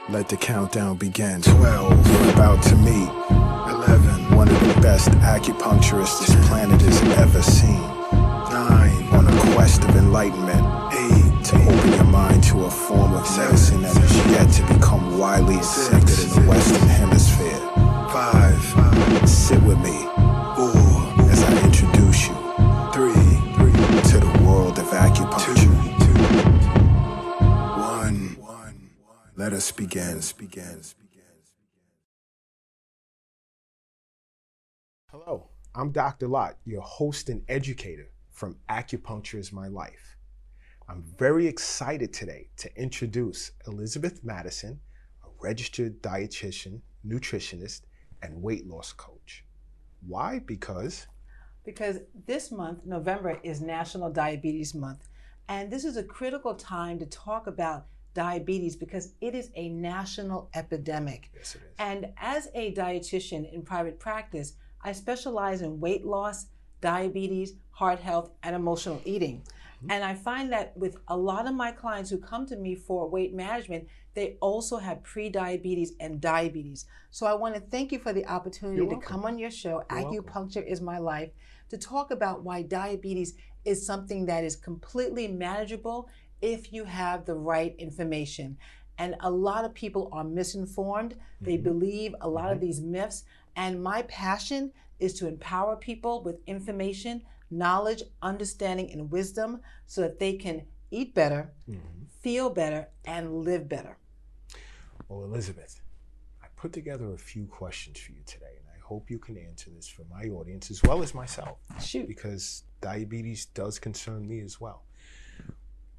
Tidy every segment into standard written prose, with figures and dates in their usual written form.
Let the countdown begin. 12. You're about to meet 11. One of the best acupuncturists this planet has ever seen. 9. On a quest of enlightenment. 8. To open your mind to a form of medicine that is yet to become widely accepted in the Western Hemisphere. 5. Sit with me 4. As I introduce you 3. To the world of acupuncture. 1. Let us begin. Hello, I'm Dr. Lott, your host and educator from Acupuncture is My Life. I'm very excited today to introduce Elizabeth Madison, a registered dietitian, nutritionist, and weight loss coach. Why? Because this month, November, is National Diabetes Month. And this is a critical time to talk about diabetes because it is a national epidemic. Yes, it is. And as a dietitian in private practice, I specialize in weight loss, diabetes, heart health, and emotional eating. And I find that with a lot of my clients who come to me for weight management, they also have pre-diabetes and diabetes. So I want to thank you for the opportunity to come on your show, Acupuncture is My Life, to talk about why diabetes is something that is completely manageable if you have the right information. And a lot of people are misinformed. They believe a lot of these myths. And my passion is to empower people with information, knowledge, understanding, and wisdom so that they can eat better, feel better, and live better. Well, Elizabeth, I put together a few questions for you today, and I hope you can answer this for my audience as well as myself. Shoot. Because diabetes does concern me as well.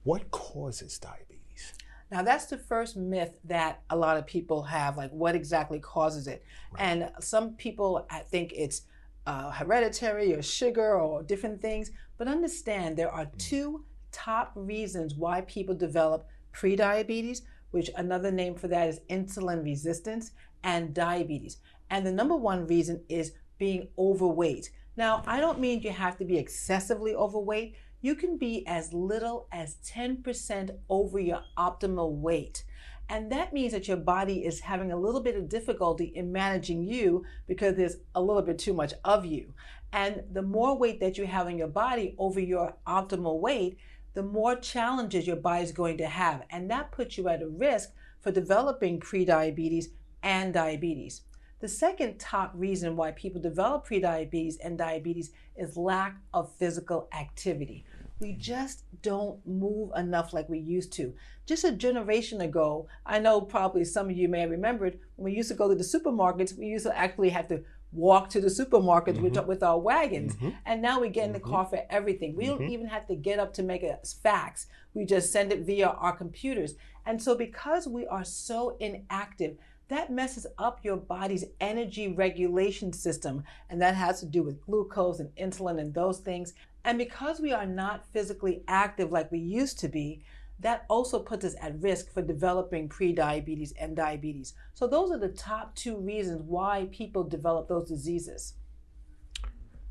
What causes diabetes? Now, that's the first myth that a lot of people have, like what exactly causes it. Right. And some people, I think it's hereditary or sugar or different things. But understand there are two top reasons why people develop prediabetes, which another name for that is insulin resistance, and diabetes. And the number one reason is being overweight. Now, I don't mean you have to be excessively overweight. You can be as little as 10% over your optimal weight. And that means that your body is having a little bit of difficulty in managing you because there's a little bit too much of you. And the more weight that you have in your body over your optimal weight, the more challenges your body is going to have. And that puts you at a risk for developing prediabetes and diabetes. The second top reason why people develop prediabetes and diabetes is lack of physical activity. We just don't move enough like we used to. Just a generation ago, I know probably some of you may have remembered, when we used to go to the supermarkets, we used to actually have to walk to the supermarkets with our wagons. And now we get in the car for everything. We don't even have to get up to make a fax. We just send it via our computers. And so because we are so inactive, that messes up your body's energy regulation system. And that has to do with glucose and insulin and those things. And because we are not physically active like we used to be, that also puts us at risk for developing prediabetes and diabetes. So those are the top two reasons why people develop those diseases.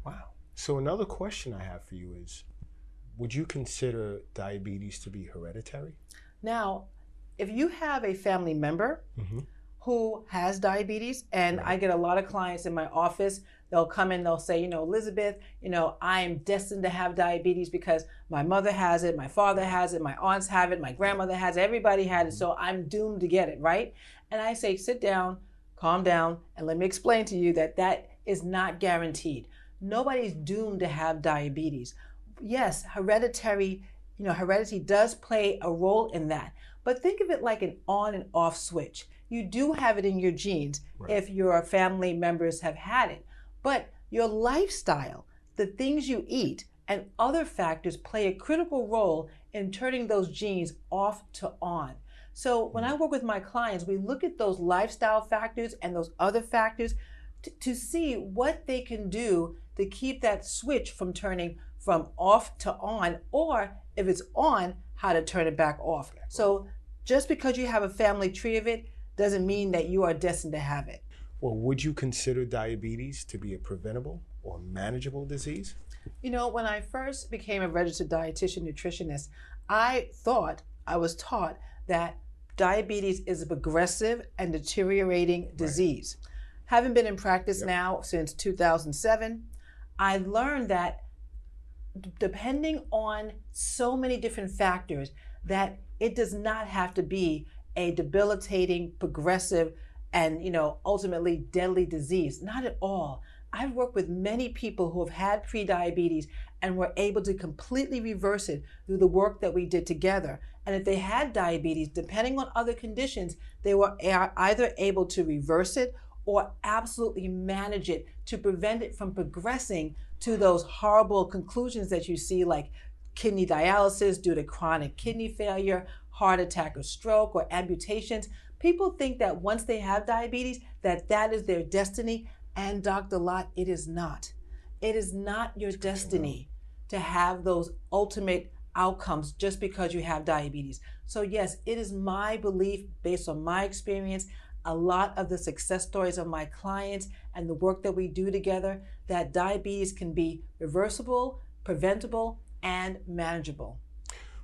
Wow. So another question I have for you is, would you consider diabetes to be hereditary? Now, if you have a family member who has diabetes, and I get a lot of clients in my office, they'll come in, they'll say, Elizabeth, I'm destined to have diabetes because my mother has it, my father has it, my aunts have it, my grandmother has it, everybody had it, so I'm doomed to get it, right? And I say, sit down, calm down, and let me explain to you that that is not guaranteed. Nobody's doomed to have diabetes. Yes, heredity does play a role in that, but think of it like an on and off switch. You do have it in your genes if your family members have had it. But your lifestyle, the things you eat, and other factors play a critical role in turning those genes off to on. So when I work with my clients, we look at those lifestyle factors and those other factors to see what they can do to keep that switch from turning from off to on, or if it's on, how to turn it back off. So just because you have a family tree of it doesn't mean that you are destined to have it. Well, would you consider diabetes to be a preventable or manageable disease? When I first became a registered dietitian nutritionist, I was taught that diabetes is a progressive and deteriorating disease. Having been in practice now since 2007, I learned that depending on so many different factors, that it does not have to be a debilitating, progressive, and ultimately deadly disease. Not at all. I've worked with many people who have had prediabetes and were able to completely reverse it through the work that we did together. And if they had diabetes, depending on other conditions, they were either able to reverse it or absolutely manage it to prevent it from progressing to those horrible conclusions that you see, like kidney dialysis due to chronic kidney failure, heart attack or stroke, or amputations. People think that once they have diabetes, that is their destiny. And Dr. Lott, it is not. It is not your destiny to have those ultimate outcomes just because you have diabetes. So yes, it is my belief, based on my experience, a lot of the success stories of my clients and the work that we do together, that diabetes can be reversible, preventable, and manageable.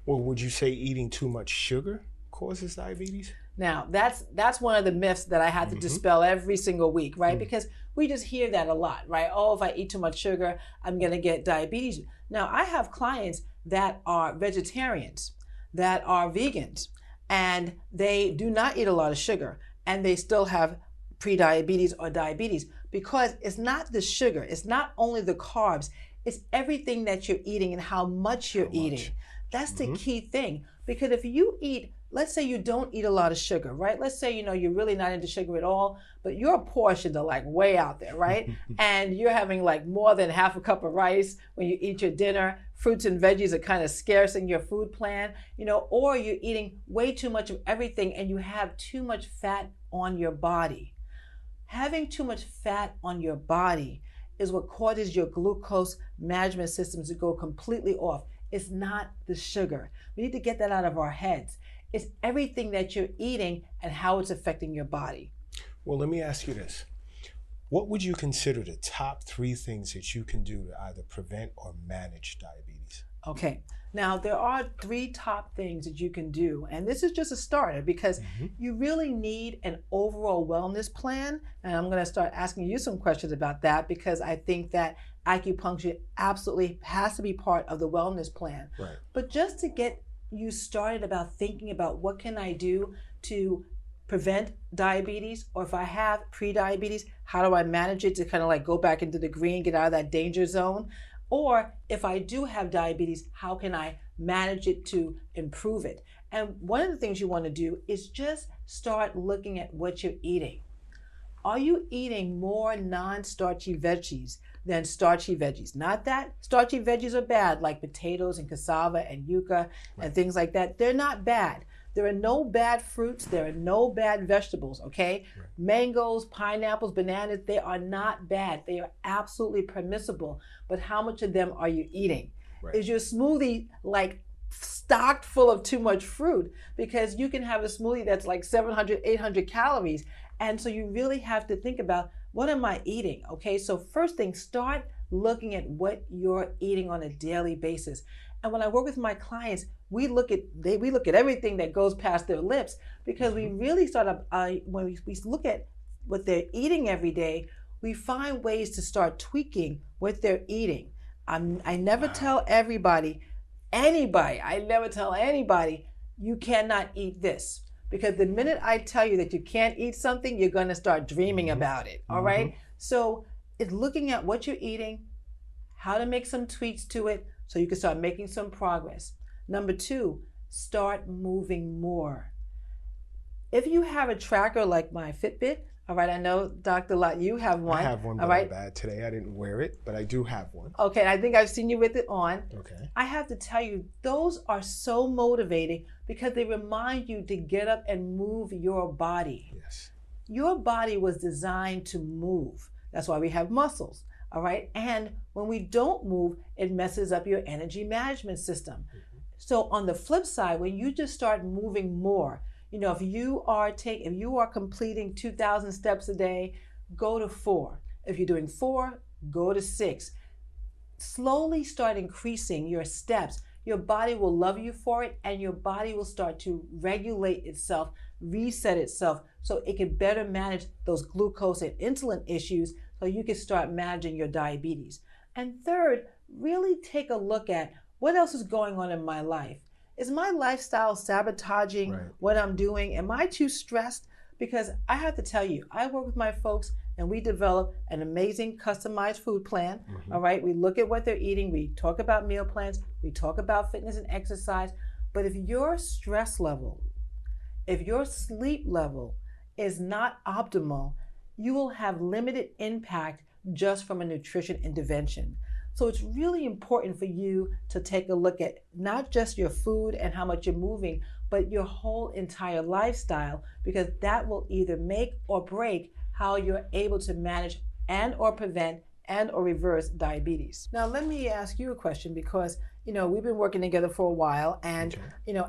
Well, would you say eating too much sugar causes diabetes? Now, that's one of the myths that I had to dispel every single week, right? Because we just hear that a lot, right? Oh, if I eat too much sugar, I'm going to get diabetes. Now, I have clients that are vegetarians, that are vegans, and they do not eat a lot of sugar, and they still have prediabetes or diabetes, because it's not the sugar, it's not only the carbs, it's everything that you're eating and how much you're eating. That's the key thing. Because if you eat, let's say you don't eat a lot of sugar, right? Let's say, you're really not into sugar at all, but your portions are like way out there, right? And you're having like more than half a cup of rice when you eat your dinner. Fruits and veggies are kind of scarce in your food plan, or you're eating way too much of everything and you have too much fat on your body. Having too much fat on your body is what causes your glucose management systems to go completely off. It's not the sugar. We need to get that out of our heads. It's everything that you're eating and how it's affecting your body. Well, let me ask you this. What would you consider the top 3 things that you can do to either prevent or manage diabetes? Okay. Now, there are 3 top things that you can do, and this is just a starter because you really need an overall wellness plan, and I'm going to start asking you some questions about that because I think that acupuncture absolutely has to be part of the wellness plan. Right. But just to get you started about thinking about what can I do to prevent diabetes, or if I have prediabetes, how do I manage it to kind of like go back into the green, get out of that danger zone? Or if I do have diabetes, how can I manage it to improve it? And one of the things you want to do is just start looking at what you're eating. Are you eating more non-starchy veggies than starchy veggies? Not that starchy veggies are bad, like potatoes and cassava and yucca and things like that. They're not bad. There are no bad fruits. There are no bad vegetables, okay? Right. Mangoes, pineapples, bananas, they are not bad. They are absolutely permissible. But how much of them are you eating? Right. Is your smoothie like stocked full of too much fruit? Because you can have a smoothie that's like 700, 800 calories. And so you really have to think about, what am I eating? Okay, so first thing, start looking at what you're eating on a daily basis. And when I work with my clients, we look at everything that goes past their lips, because we really when we look at what they're eating every day, we find ways to start tweaking what they're eating. I never tell anybody, you cannot eat this. Because the minute I tell you that you can't eat something, you're going to start dreaming about it, all right? So it's looking at what you're eating, how to make some tweaks to it so you can start making some progress. Number 2, start moving more. If you have a tracker like my Fitbit, all right, I know, Dr. Lott, you have one. I have one, but all right? bad today. I didn't wear it, but I do have one. Okay, I think I've seen you with it on. Okay. I have to tell you, those are so motivating because they remind you to get up and move your body. Yes. Your body was designed to move. That's why we have muscles, all right? And when we don't move, it messes up your energy management system. So on the flip side, when you just start moving more, if you are completing 2,000 steps a day, go to 4. If you're doing 4, go to 6. Slowly start increasing your steps. your body will love you for it, and your body will start to regulate itself, reset itself, so it can better manage those glucose and insulin issues, so you can start managing your diabetes. And third, really take a look at what else is going on in my life. Is my lifestyle sabotaging what I'm doing? Am I too stressed? Because I have to tell you, I work with my folks and we develop an amazing customized food plan. All right. We look at what they're eating. We talk about meal plans. We talk about fitness and exercise. But if your stress level, if your sleep level is not optimal, you will have limited impact just from a nutrition intervention. So it's really important for you to take a look at not just your food and how much you're moving, but your whole entire lifestyle, because that will either make or break how you're able to manage and or prevent and or reverse diabetes. Now, let me ask you a question, because we've been working together for a while, and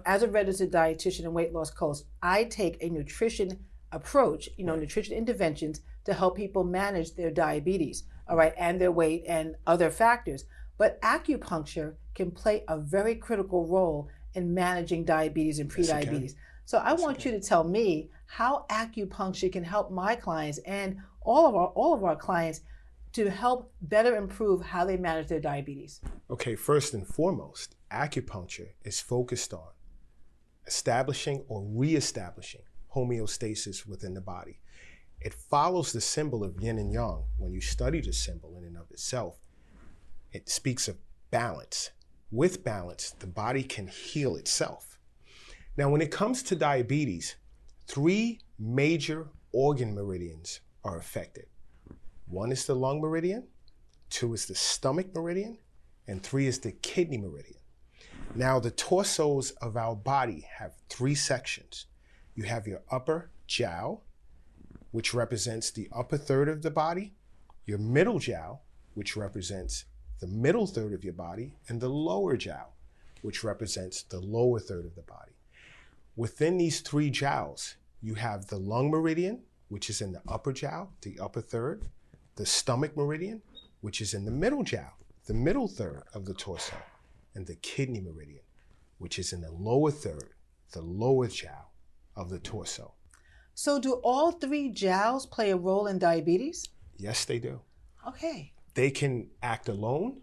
as a registered dietitian and weight loss coach, I take a nutrition approach, nutrition interventions to help people manage their diabetes, all right, and their weight and other factors. But acupuncture can play a very critical role in managing diabetes and prediabetes. So I want you to tell me how acupuncture can help my clients and all of our clients to help better improve how they manage their diabetes. Okay, first and foremost, acupuncture is focused on establishing or reestablishing homeostasis within the body. It follows the symbol of yin and yang. When you study the symbol in and of itself, it speaks of balance. With balance, the body can heal itself. Now, when it comes to diabetes, 3 major organ meridians are affected. 1 is the lung meridian, 2 is the stomach meridian, and 3 is the kidney meridian. Now, the torsos of our body have 3 sections. You have your upper jiao, which represents the upper third of the body, your middle jiao, which represents the middle third of your body, and the lower jiao, which represents the lower third of the body. Within these 3 jiaos, you have the lung meridian, which is in the upper jiao, the upper third, the stomach meridian, which is in the middle jiao, the middle third of the torso, and the kidney meridian, which is in the lower third, the lower jiao of the torso. So do all 3 jiaos play a role in diabetes? Yes, they do. Okay. They can act alone,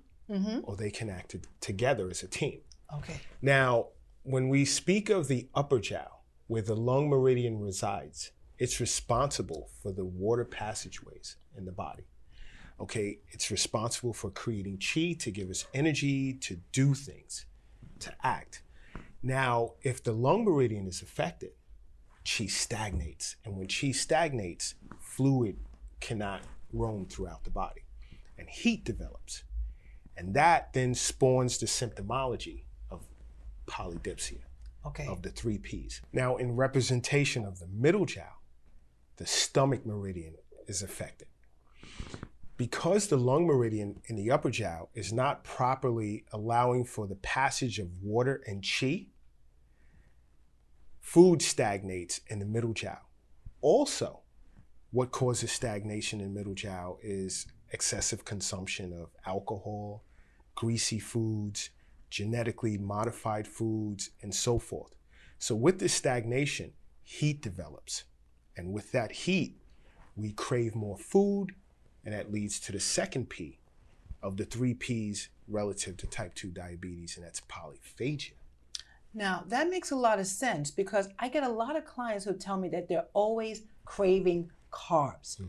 or they can act together as a team. Okay. Now, when we speak of the upper jiao, where the lung meridian resides, it's responsible for the water passageways in the body. Okay, it's responsible for creating qi to give us energy to do things, to act. Now, if the lung meridian is affected, qi stagnates. And when qi stagnates, fluid cannot roam throughout the body, and heat develops. And that then spawns the symptomology of polydipsia, of the 3 Ps. Now, in representation of the middle jiao, the stomach meridian is affected. Because the lung meridian in the upper jiao is not properly allowing for the passage of water and qi, food stagnates in the middle jiao. Also, what causes stagnation in middle jiao is excessive consumption of alcohol, greasy foods, genetically modified foods, and so forth. So with this stagnation, heat develops. And with that heat, we crave more food, and that leads to the second P of the 3 Ps relative to type 2 diabetes, and that's polyphagia. Now, that makes a lot of sense, because I get a lot of clients who tell me that they're always craving carbs.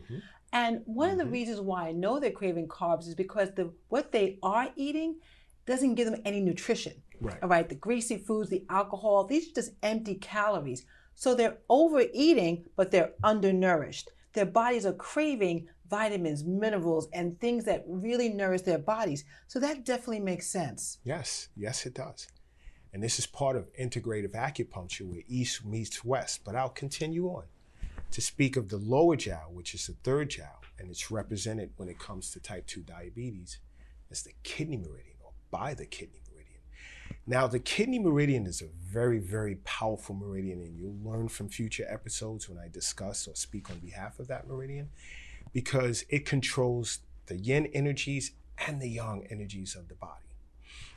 And one of the reasons why I know they're craving carbs is because what they are eating doesn't give them any nutrition. All right, the greasy foods, the alcohol, these are just empty calories. So they're overeating, but they're undernourished. Their bodies are craving vitamins, minerals, and things that really nourish their bodies. So that definitely makes sense. Yes, yes it does. And this is part of integrative acupuncture, where east meets west. But I'll continue on to speak of the lower jiao, which is the 3rd jiao, and it's represented when it comes to type 2 diabetes as the kidney meridian, or by the kidney meridian. Now, the kidney meridian is a very, very powerful meridian, and you'll learn from future episodes when I discuss or speak on behalf of that meridian, because it controls the yin energies and the yang energies of the body.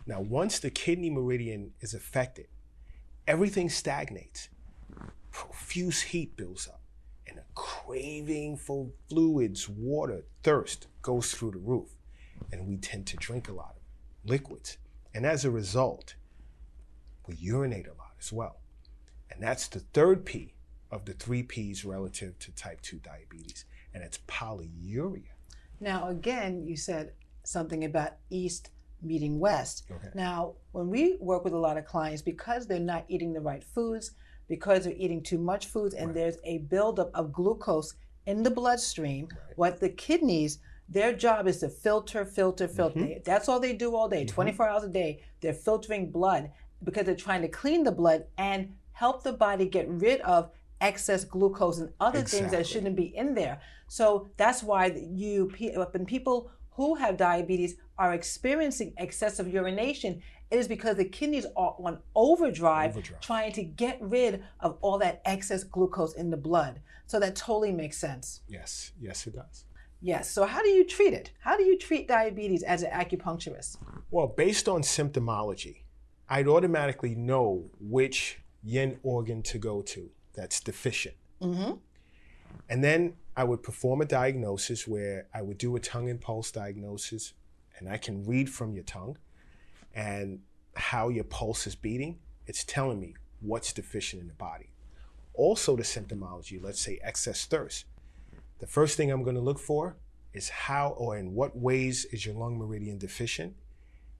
Now, once the kidney meridian is affected, everything stagnates. Profuse heat builds up, and a craving for fluids, water, thirst goes through the roof. And we tend to drink a lot of liquids. And as a result, we urinate a lot as well. And that's the third P of the 3 Ps relative to type 2 diabetes, and it's polyuria. Now, again, you said something about East meeting West. Okay. Now, when we work with a lot of clients, because they're not eating the right foods, because they're eating too much foods, and there's a buildup of glucose in the bloodstream, what the kidneys, their job is to filter. That's all they do all day, 24 hours a day. They're filtering blood because they're trying to clean the blood and help the body get rid of excess glucose and other things that shouldn't be in there. So that's why when people who have diabetes are experiencing excessive urination, it is because the kidneys are on overdrive trying to get rid of all that excess glucose in the blood. So that totally makes sense. Yes, it does. Yes. So how do you treat it? How do you treat diabetes as an acupuncturist? Well, based on symptomology, I'd automatically know which yin organ to go to that's deficient. And then I would perform a diagnosis where I would do a tongue and pulse diagnosis, and I can read from your tongue and how your pulse is beating. It's telling me what's deficient in the body. Also the symptomology, let's say excess thirst. The first thing I'm going to look for is how or in what ways is your lung meridian deficient,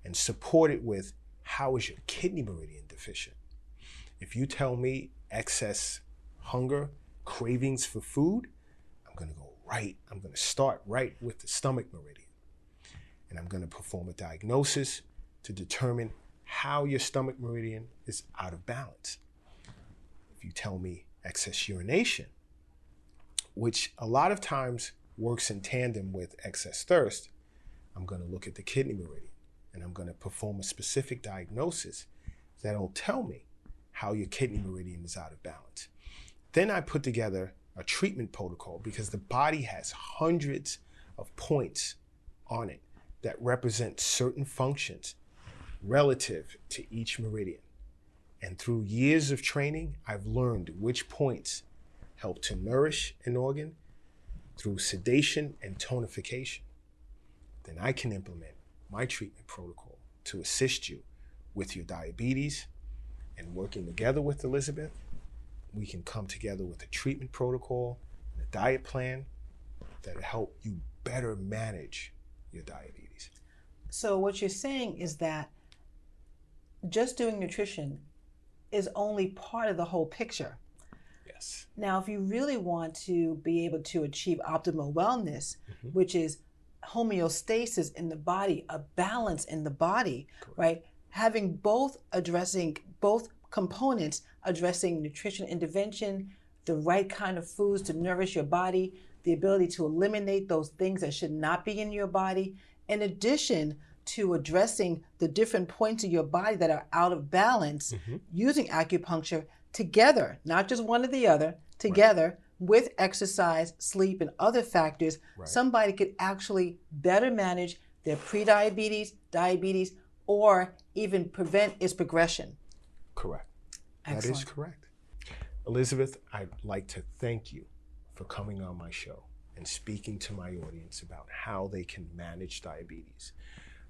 and support it with how is your kidney meridian deficient. If you tell me excess hunger, cravings for food, I'm going to start right with the stomach meridian. And I'm going to perform a diagnosis to determine how your stomach meridian is out of balance. If you tell me excess urination, which a lot of times works in tandem with excess thirst, I'm going to look at the kidney meridian and I'm going to perform a specific diagnosis that'll tell me how your kidney meridian is out of balance. Then I put together a treatment protocol because the body has hundreds of points on it that represent certain functions relative to each meridian. And through years of training, I've learned which points help to nourish an organ through sedation and tonification. Then I can implement my treatment protocol to assist you with your diabetes. And working together with Elizabeth, we can come together with a treatment protocol and a diet plan that'll help you better manage your diabetes. So what you're saying is that just doing nutrition is only part of the whole picture. Yes. Now, if you really want to be able to achieve optimal wellness, which is homeostasis in the body, a balance in the body, right? Having addressing both components, addressing nutrition intervention, the right kind of foods to nourish your body, the ability to eliminate those things that should not be in your body, in addition to addressing the different points of your body that are out of balance, using acupuncture together, not just one or the other, together with exercise, sleep, and other factors, somebody could actually better manage their prediabetes, diabetes, or even prevent its progression. Correct. Excellent. That is correct. Elizabeth, I'd like to thank you for coming on my show and speaking to my audience about how they can manage diabetes.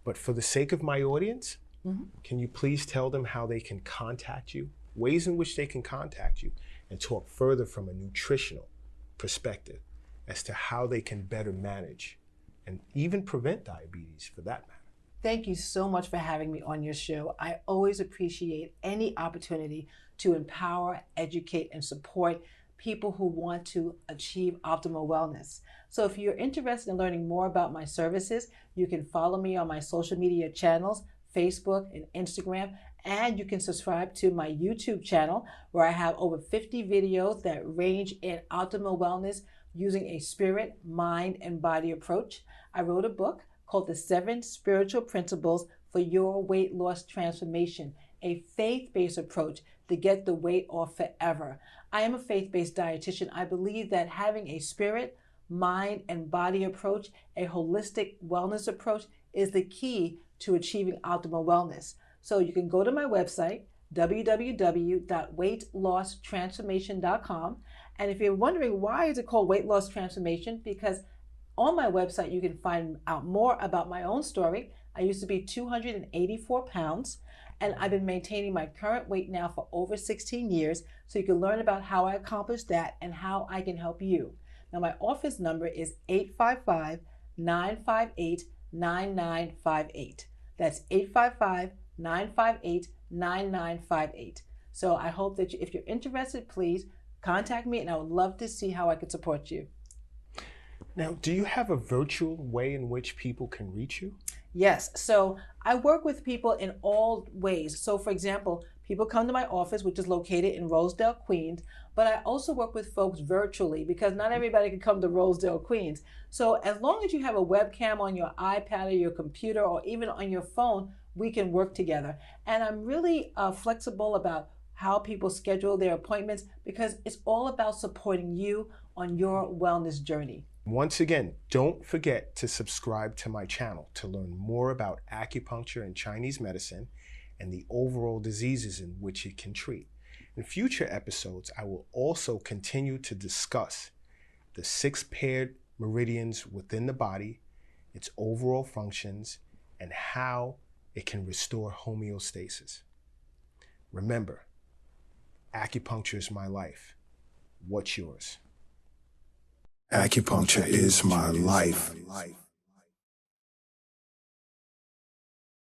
But for the sake of my audience, can you please tell them how they can contact you, ways in which they can contact you, and talk further from a nutritional perspective as to how they can better manage and even prevent diabetes for that matter? Thank you so much for having me on your show. I always appreciate any opportunity to empower, educate, and support people who want to achieve optimal wellness. So if you're interested in learning more about my services, you can follow me on my social media channels, Facebook and Instagram, and you can subscribe to my YouTube channel where I have over 50 videos that range in optimal wellness using a spirit, mind, and body approach. I wrote a book called The 7 Spiritual Principles for Your Weight Loss Transformation, a faith-based approach to get the weight off forever. I am a faith-based dietitian. I believe that having a spirit, mind, and body approach, a holistic wellness approach, is the key to achieving optimal wellness. So you can go to my website, www.weightlosstransformation.com. And if you're wondering why is it called Weight Loss Transformation, because on my website you can find out more about my own story. I used to be 284 pounds, and I've been maintaining my current weight now for over 16 years, so you can learn about how I accomplished that and how I can help you. Now, my office number is 855-958-9958. That's 855-958-9958. So I hope that if you're interested, please contact me, and I would love to see how I could support you. Now, do you have a virtual way in which people can reach you? Yes. So I work with people in all ways. So for example, people come to my office, which is located in Rosedale, Queens, but I also work with folks virtually because not everybody can come to Rosedale, Queens. So as long as you have a webcam on your iPad or your computer or even on your phone, we can work together. And I'm really flexible about how people schedule their appointments because it's all about supporting you on your wellness journey. Once again, don't forget to subscribe to my channel to learn more about acupuncture and Chinese medicine and the overall diseases in which it can treat. In future episodes, I will also continue to discuss the 6 paired meridians within the body, its overall functions, and how it can restore homeostasis. Remember, acupuncture is my life. What's yours? Acupuncture is my life.